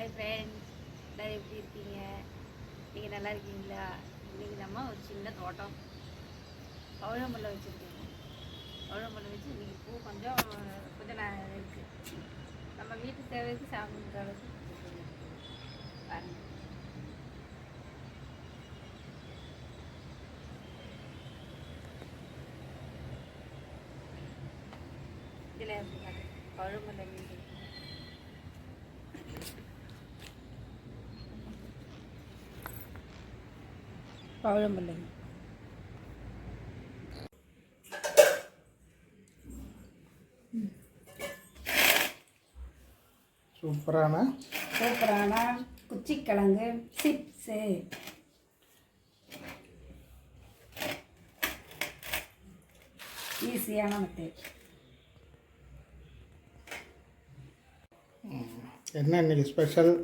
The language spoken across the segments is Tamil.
ஹாய் ஃப்ரெண்ட்ஸ், எல்லோரும் எப்படி இருக்கீங்க? நீங்கள் நல்லா இருக்கீங்களா? இன்றைக்கி நம்ம ஒரு சின்ன தோட்டம் பவழமல்லை வச்சுருக்கோங்க. பவழமல்லை வச்சு இன்றைக்கி பூ கொஞ்சம் இருக்குது. நம்ம வீட்டு தேவைக்கு சாமி அளவுக்கு பாருங்கள். இதில் எப்படி பவழமல்லை வீடு பவழமல்லை சூப்பரான குச்சிக்கிழங்கு சிப்ஸு. ஈஸியான மெத்தட். என்ன இன்னைக்கு ஸ்பெஷல்?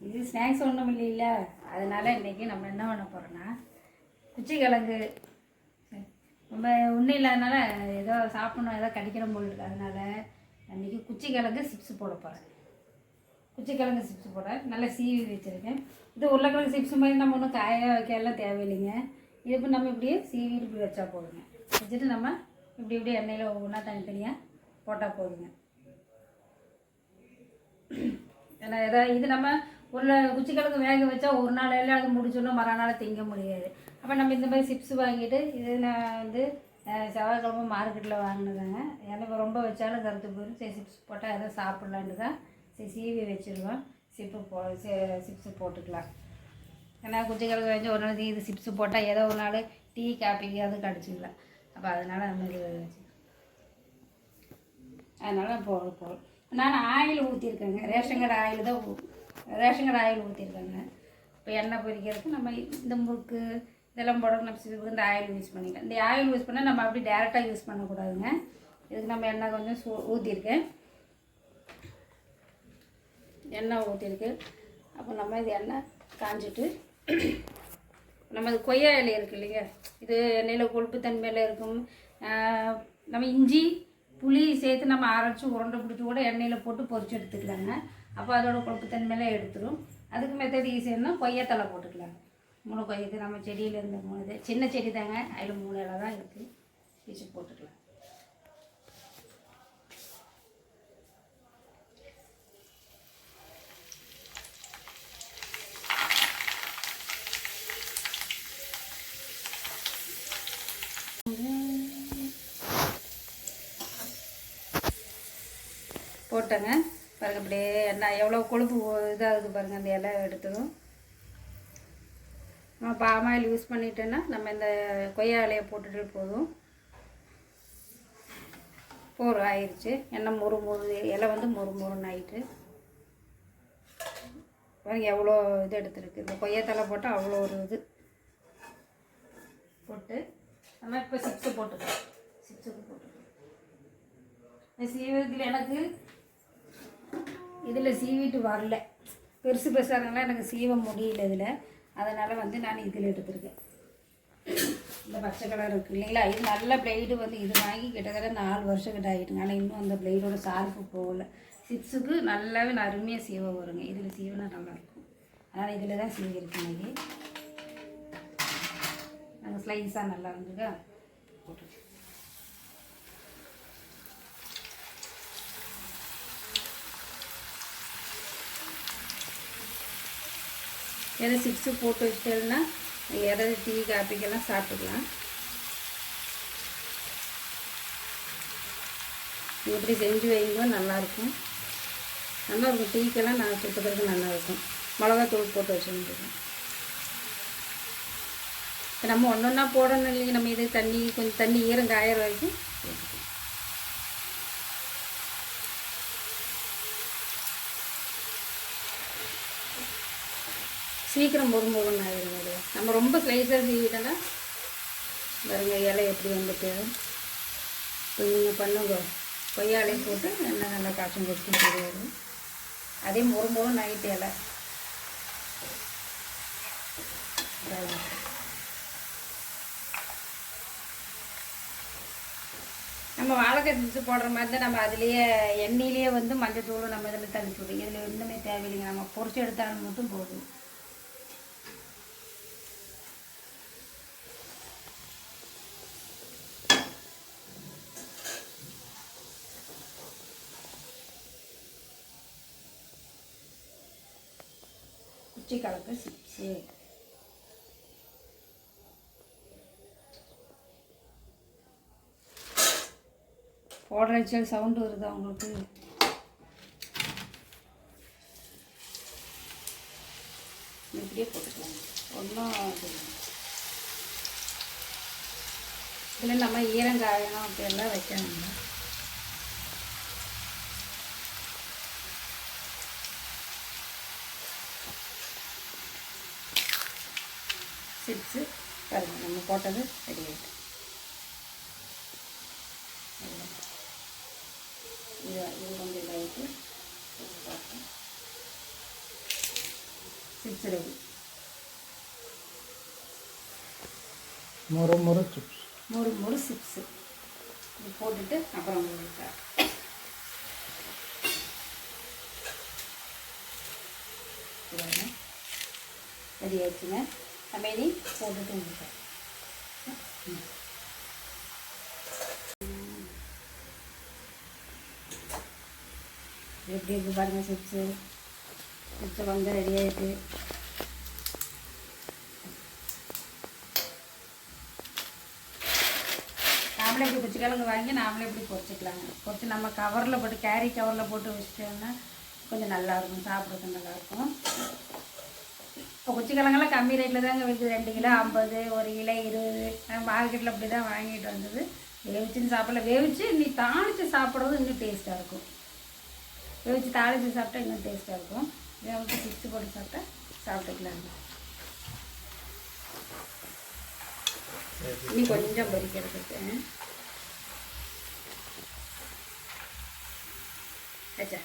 இது ஸ்நாக்ஸ் ஒன்றும் இல்லைல்ல, அதனால் இன்றைக்கி நம்ம என்ன பண்ண போகிறோன்னா குச்சிக்கிழங்கு நம்ம ஒன்றும் இல்லாதனால ஏதோ சாப்பிட்ணும், ஏதோ கடிக்கிற போல் இருக்குது. அதனால் இன்றைக்கி குச்சிக்கிழங்கு சிப்ஸ் போட போகிறேன். குச்சிக்கிழங்கு சிப்ஸ் போட நல்லா சீவி வச்சுருக்கேன். இது உருளைக்கிழங்கு சிப்ஸ் மாதிரி நம்ம ஒன்றும் காய வைக்கலாம் தேவையில்லைங்க. இதுக்கு நம்ம இப்படியே சீவிட்டு இப்படி வச்சா போதுங்க. வச்சுட்டு நம்ம இப்படி எண்ணெயில் ஒவ்வொன்றா தனித்தனியாக போட்டால் போதுங்க. ஏன்னா ஏதாவது இது நம்ம குச்சிக்கிழங்கு வேக வச்சா ஒரு நாள் எல்லாம் அது முடிச்சோன்னா மறுநாள் திங்க முடியாது. அப்போ நம்ம இந்த மாதிரி சிப்ஸ் வாங்கிட்டு இது நான் வந்து செவ்வாய்க்கிழமை மார்க்கெட்டில் வாங்கினதாங்க. எனக்கு ரொம்ப வச்சாலும் கருத்து போயிடும். சரி சிப்ஸ் போட்டால் எதாவது சாப்பிட்லான்னு தான் சரி சீவி வச்சுருவோம். சிப்ஸு போட்டுக்கலாம். ஏன்னா குச்சிக்கிழங்கு வச்சு ஒரு நாள் இது சிப்ஸு போட்டால் ஏதோ ஒரு நாள் டீ காப்பிக்கு அது கடிச்சிக்கலாம். அப்போ அதனால் நம்ம இது அதனால் போடும். நான் ஆயில் ஊற்றிருக்கேங்க. ரேஷன் கடை ஆயில் ஊற்றிருக்கேங்க. இப்போ எண்ணெய் பொரிக்கிறதுக்கு நம்ம இந்த முறுக்கு இதெல்லாம் போடணும். நம்ம இந்த ஆயில் யூஸ் பண்ணிக்கலாம். இந்த ஆயில் யூஸ் பண்ணால் நம்ம அப்படி டேரெக்டாக யூஸ் பண்ணக்கூடாதுங்க. இதுக்கு நம்ம எண்ணெய் கொஞ்சம் ஊற்றிருக்கேன். எண்ணெய் ஊற்றிருக்கு. அப்போ நம்ம இது எண்ணெய் காஞ்சிட்டு நம்ம இது கொய்யா இலை இருக்குது இல்லைங்க, இது எண்ணெயில் கொழுப்பு தன்மையில் இருக்கும். நம்ம இஞ்சி புளி சேர்த்து நம்ம அரைச்சி உருண்டை பிடிச்சி கூட எண்ணெயில் போட்டு பொரிச்சு எடுத்துக்கலாங்க. அப்போ அதோட கொழுப்புத்தன்மையெல்லாம் எடுத்துரும். அதுக்கு மெத்தட் ஈஸியானா கொய்யாத்தலை போட்டுக்கலாங்க. 3 கொய்யத்து நம்ம செடியில் இருந்த 3 இது சின்ன செடி தாங்க, அதில் 3 இலை தான் இருக்குது. பிச்சு போட்டுக்கலாம். போட்டேங்க பாருங்கள். அப்படியே எண்ணெய் எவ்வளோ கொழுப்பு இதாகுது பாருங்கள். அந்த இலை எடுத்ததும் நம்ம பாம் ஆயில் யூஸ் பண்ணிட்டோன்னா நம்ம இந்த கொய்யா இலையை போட்டுட்டு போதும். ஆயிடுச்சு. எண்ணெய் மொறு இலை வந்து மொறுன்னு ஆகிட்டு பாருங்கள் எவ்வளோ இது எடுத்துருக்கு. இந்த கொய்யாத்தலை போட்டால் அவ்வளோ ஒரு இது போட்டு நம்ம இப்போ சிப்ஸு போட்டுக்கலாம். சீவிரத்தில் எனக்கு இதில் சீவிட்டு வரல, பெருசாக எனக்கு சீவ முடியல இதில். அதனால் வந்து நான் இதில் எடுத்துருக்கேன். இந்த பச்சை கலர் இருக்குது இல்லைங்களா, இது நல்ல பிளேடு வந்து இது வாங்கி கிட்டத்தட்ட 4 வருஷம் கிட்ட ஆகிட்டுங்க. ஆனால் இன்னும் அந்த பிளேடோட ஷார்ப்பு போகலை. சிப்ஸுக்கு நல்லாவே அருமையாக சீவ வருங்க. இதில் சீவினா நல்லாயிருக்கும். அதனால் இதில் தான் சீவிருக்கேன். இன்னைக்கு நாங்கள் ஸ்லைஸாக நல்லா வந்துங்க போட்டு எதை சிப்ஸு போட்டு வச்சிட்டேன்னா எதாவது டீ காப்பிக்கெல்லாம் சாப்பிட்டுக்கலாம். எப்படி செஞ்சு வைங்க நல்லாயிருக்கும். டீக்கெல்லாம் நான் சுற்றுக்கிறதுக்கு நல்லாயிருக்கும். மிளகாத்தூள் போட்டு வச்சுருந்துருக்கோம். இப்போ நம்ம ஒன்றா போடணும் இல்லைங்க. நம்ம இது கொஞ்சம் தண்ணி ஈரம் காயிற வரைக்கும் சீக்கிரம் மொறுன்னு ஆகிடும். அது நம்ம ரொம்ப ஸ்லைஸாக சீவிட்டோன்னா பாருங்க இலை எப்படி வந்துட்டு. இப்போ நீங்கள் பண்ணுங்க, கொய்யா இலையை போட்டு எண்ணெய் நல்லா காய்ச்சும் கொடுத்து தெரியாது. அதே மொறுன்னு ஆகிட்டு இலை நம்ம வாழைக்காய் சிப்ஸ் போடுற மாதிரி தான் நம்ம அதுலேயே எண்ணெயிலேயே வந்து மஞ்சள் தூள் நம்ம இதில் தள்ளி விடுவோம். இதில் எதுவுமே தேவையில்லைங்க, நம்ம பொரிச்சு எடுத்தாலும் மட்டும் போதும். குச்சி கலக்கு சிப்ஸு போடுற சவுண்டு வருதா உங்களுக்கு? இப்படியே போட்டுக்கலாம், ஒன்றும் இதில் நம்ம ஈரங்காயணும் அப்படியெல்லாம் வைக்கணுங்க. சிப்ஸு பாருங்கள், நம்ம போட்டது ரெடி ஆகிட்டு. இது கொஞ்சம் இதாகிட்டு சிப்ஸ் ரெடி. மொறு மொறு சிப்ஸ், மொறு மொறு சிப்ஸு இது போட்டுட்டு அப்புறம் உங்களுக்கு ரெடி ஆயிடுச்சுங்க. நம்ம இனி போட்டுட்டு உங்களுக்கு எப்படி இருக்குது பாருங்கள். சிப்ஸு வந்து ரெடி ஆகிட்டு. நாமளே இப்படி குச்சிக்கிழங்கு வாங்கி நாமளே இப்படி பொரிச்சிக்கலாங்க. பொரிச்சு நம்ம கவரில் போட்டு கேரி கவரில் போட்டு வச்சுட்டோம்னா கொஞ்சம் நல்லாயிருக்கும், சாப்பிட்றதுக்கு நல்லாயிருக்கும். இப்போ குச்சிக்கிழங்கெல்லாம் கம்மி ரேட்டில் தாங்க விற்குது. 2 கிலோ 50, 1 கிலோ 20. மார்க்கெட்டில் அப்படி தான் வாங்கிட்டு வந்தது. வேவிச்சுன்னு சாப்பிடல, வேவிச்சு நீ தாளித்து சாப்பிட்றது இன்னும் டேஸ்ட்டாக இருக்கும். வேவிச்சு தாளித்து சாப்பிட்டா இன்னும் டேஸ்ட்டாக இருக்கும். இதை வந்து சிப்ஸ் போட்டு சாப்பிட்டா சாப்பிட்டுக்கலாங்க. இன்னும் கொஞ்சம் பொரிக்கிறதுக்கு ஆச்சா.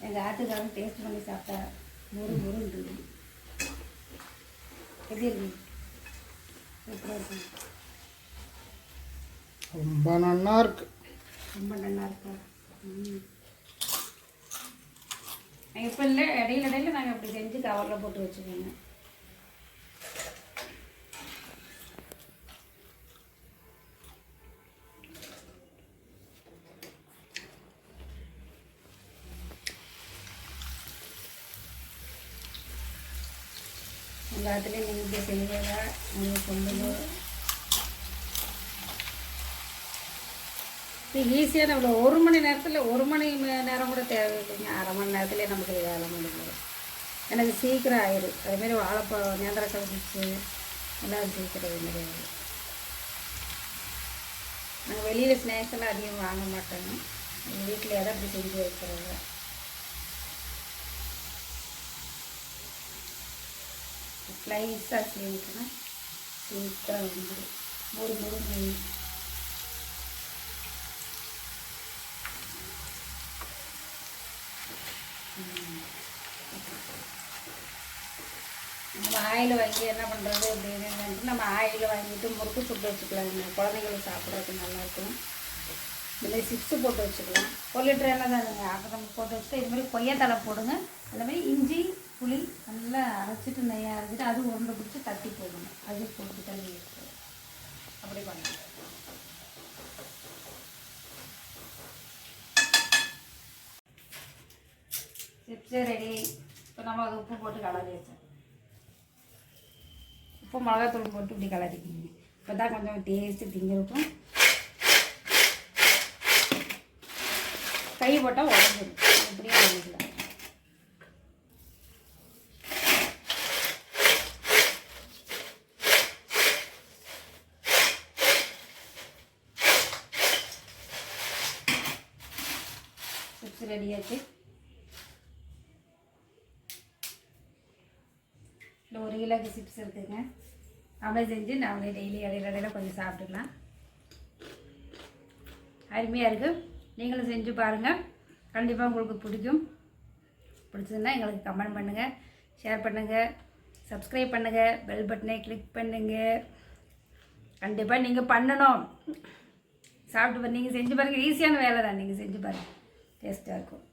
எங்கள் ஆட்டுக்காரன் டேஸ்ட் பண்ணி சாப்பிட்டா மொறு மொறுன்றது. எப்படி இருக்கு? சூப்பராக இருக்கும், ரொம்ப நல்லா இருக்கு. ரொம்ப நல்லா இருக்கா? இப்போ இல்லை, இடையில நாங்கள் அப்படி செஞ்சு கவரில் போட்டு வச்சுக்கோங்க. எல்லாத்துலேயும் நீங்கள் இப்படி செய்வதா உங்களுக்கு கொண்டு ஈஸியாக நம்ம 1 மணி நேரத்தில் 1 மணி நேரம் கூட தேவையில்லைங்க. 1/2 மணி நேரத்துலேயே நமக்கு வேலை முடிஞ்சிடும். எனக்கு சீக்கிரம் ஆயிடும். அதுமாரி வாழைப்பழம் நேந்திரக்காய் சிப்ஸு எல்லாம் சீக்கிரம் இதுமாரி ஆயிடும். நாங்கள் வெளியில் ஸ்நாக்ஸ் எல்லாம் அதிகம் வாங்க மாட்டோங்க. எங்கள் வீட்டில் எதை அப்படி செஞ்சு வைக்கிறோங்க. ஸ்லைஸாக செய்யணுன்னா சீக்கிரம் வந்துடும். மொறு மொறு நெய் நம்ம ஆயில் வாங்கி என்ன பண்ணுறது அப்படின்னு நம்ம ஆயில் வாங்கிட்டு முறுக்கு சுட்டு வச்சுக்கலாங்க. குழந்தைங்களுக்கு சாப்பிட்றதுக்கு நல்லாயிருக்கும். இதுமாதிரி சிப்ஸு போட்டு வச்சுக்கலாம். 1 லிட்டர் எண்ணெய் தானுங்க. அப்போ நம்ம போட்டு வச்சுட்டு இதுமாதிரி கொய்யாத்தலை போடுங்க. அதுமாதிரி இஞ்சி புளி நல்லா அரைச்சிட்டு நெய்யாக அரைச்சிட்டு அது உருண்டை பிடிச்சி தட்டி போடணும். அது போட்டு தண்ணி எடுத்து அப்படி பண்ணலாம். Chips ready. இப்போ நம்ம அது உப்பு போட்டு கலரி வச்சோம். உப்பு மிளகாத்தூள் போட்டு இப்படி கலரிக்கிங்க. இப்போ தான் கொஞ்சம் டேஸ்ட்டு திங்கிருக்கும். கை போட்டால் உடஞ்சிடும். இப்படியே பண்ணிக்கலாம். சிப்ஸ் ரெடியாச்சு. இல்லை 1 கிலோக்கு சிப்ஸ் இருக்குதுங்க. நம்மளே செஞ்சு நம்மளே டெய்லி இடையில கொஞ்சம் சாப்பிட்டுக்கலாம். அருமையாக இருக்குது. நீங்களும் செஞ்சு பாருங்கள். கண்டிப்பாக உங்களுக்கு பிடிக்கும். பிடிச்சதுன்னா எங்களுக்கு கமெண்ட் பண்ணுங்கள், ஷேர் பண்ணுங்கள், சப்ஸ்கிரைப் பண்ணுங்கள், பெல் பட்டனை கிளிக் பண்ணுங்கள். கண்டிப்பாக நீங்கள் பண்ணணும். சாப்பிட்டு நீங்கள் செஞ்சு பாருங்கள், ஈஸியான வேலை தான். நீங்கள் செஞ்சு பாருங்கள், டேஸ்ட்டாக இருக்கும்.